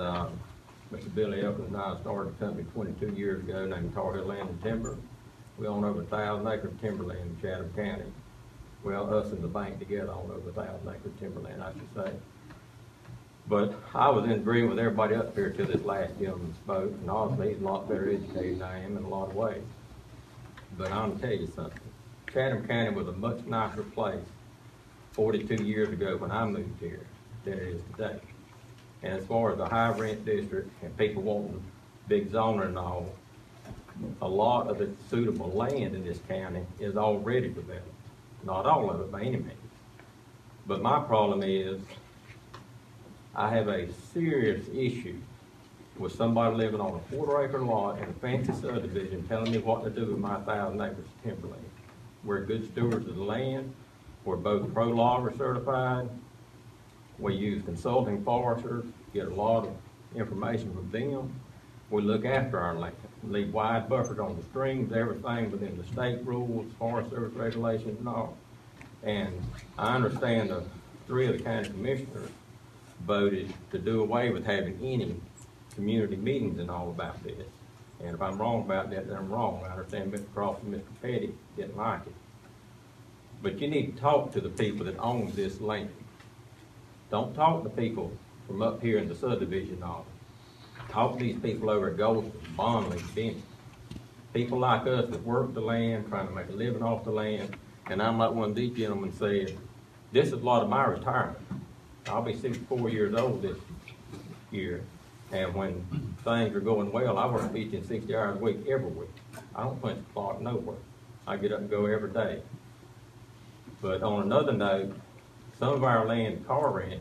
And Mr. Billy Elkins and I started a company 22 years ago named Tar Heel Land and Timber. We own over 1,000 acres of timberland in Chatham County. Well, us and the bank together own over 1,000 acres of timberland, I should say. But I was in agreement with everybody up here till this last gentleman spoke, and honestly, he's a lot better educated than I am in a lot of ways. But I'm gonna tell you something. Chatham County was a much nicer place 42 years ago when I moved here than it is today. And as far as the high rent district and people wanting big zoning and all, a lot of the suitable land in this county is already developed. Not all of it by any means. But my problem is, I have a serious issue with somebody living on a 1/4 acre lot in a fancy subdivision telling me what to do with my 1,000 acres of timberland. We're good stewards of the land. We're both pro-logger certified. We use consulting foresters, get a lot of information from them. We look after our land, leave wide buffers on the streams, everything within the state rules, Forest Service regulations and all. And I understand the 3 of the county commissioners voted to do away with having any community meetings and all about this. And if I'm wrong about that, then I'm wrong. I understand Mr. Cross and Mr. Petty didn't like it. But you need to talk to the people that own this land. Don't talk to people from up here in the subdivision office. Talk to these people over at Goldston, Bondley, Benton. People like us that work the land, trying to make a living off the land. And I'm like one of these gentlemen said, this is a lot of my retirement. I'll be 64 years old this year. And when things are going well, I work 50 and 60 hours a week every week. I don't punch the clock nowhere. I get up and go every day. But on another note, some of our land car rent,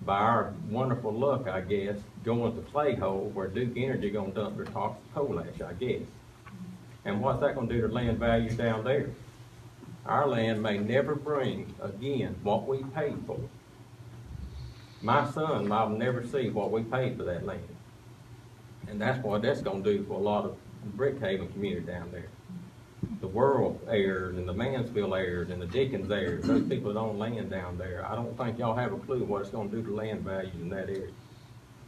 by our wonderful luck, I guess, going to clay hole where Duke Energy gonna dump their toxic coal ash, I guess. And what's that gonna do to land values down there? Our land may never bring again what we paid for. My son will never see what we paid for that land. And that's what that's gonna do for a lot of the Brickhaven community down there. The World heirs and the Mansfield heirs and the Dickens heirs, those people that own land down there, I don't think y'all have a clue what it's gonna do to land values in that area.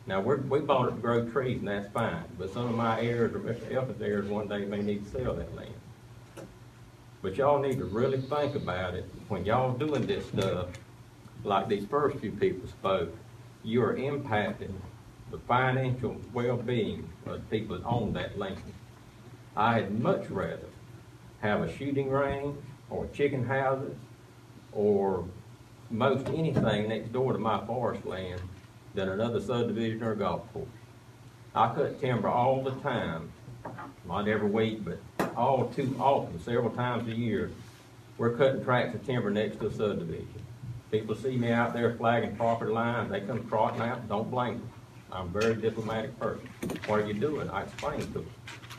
Now, we bought it to grow trees, and that's fine, but some of my heirs or Mr. Elkins' heirs one day may need to sell that land. But y'all need to really think about it when y'all doing this stuff, like these first few people spoke. You are impacting the financial well-being of the people that own that land. I'd much rather have a shooting range or chicken houses or most anything next door to my forest land than another subdivision or golf course. I cut timber all the time, not every week, but all too often, several times a year. We're cutting tracts of timber next to a subdivision. People see me out there flagging property lines, they come trotting out, don't blame them. I'm a very diplomatic person. What are you doing? I explain to them.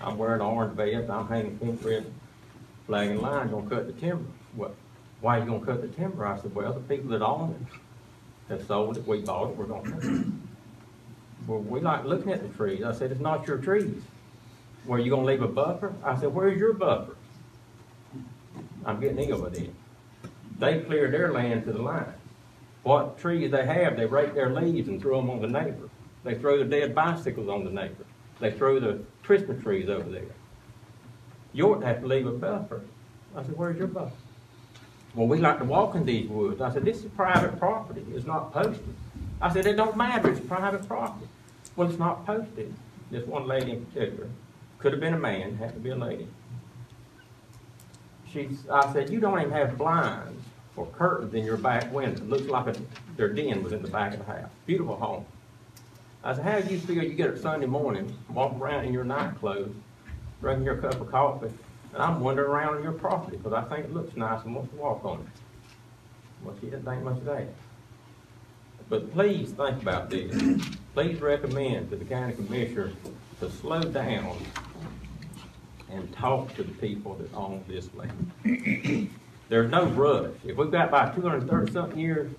I'm wearing orange vest, I'm hanging pink ribbon, flagging lines, gonna cut the timber. What? Why are you gonna cut the timber? I said, well, the people that own it, that sold it, we bought it, we're gonna cut it. Well, we like looking at the trees. I said, it's not your trees. Well, you gonna leave a buffer? I said, where's your buffer? I'm getting ill with it. They cleared their land to the line. What trees they have, they rake their leaves and throw them on the neighbor. They throw the dead bicycles on the neighbor. They throw the Christmas trees over there. You ought to have to leave a buffer. I said, where's your buffer? Well, we like to walk in these woods. I said, this is private property. It's not posted. I said, it don't matter. It's private property. Well, it's not posted. This one lady in particular, could have been a man, had to be a lady. I said, you don't even have blinds or curtains in your back window. It looks like their den was in the back of the house. Beautiful home. I said, how do you feel you get up Sunday morning, walk around in your night clothes, drinking your cup of coffee, and I'm wandering around on your property because I think it looks nice and wants to walk on it. Well, she didn't think much of that. But please think about this. Please recommend to the county commissioner to slow down and talk to the people that own this land. There's no rush. If we've got about 230-something years,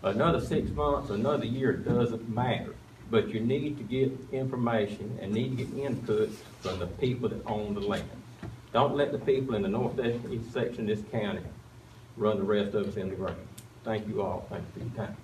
another 6 months, another year doesn't matter. But you need to get information and need to get input from the people that own the land. Don't let the people in the northeast section of this county run the rest of us in the ground. Thank you all. Thank you for your time.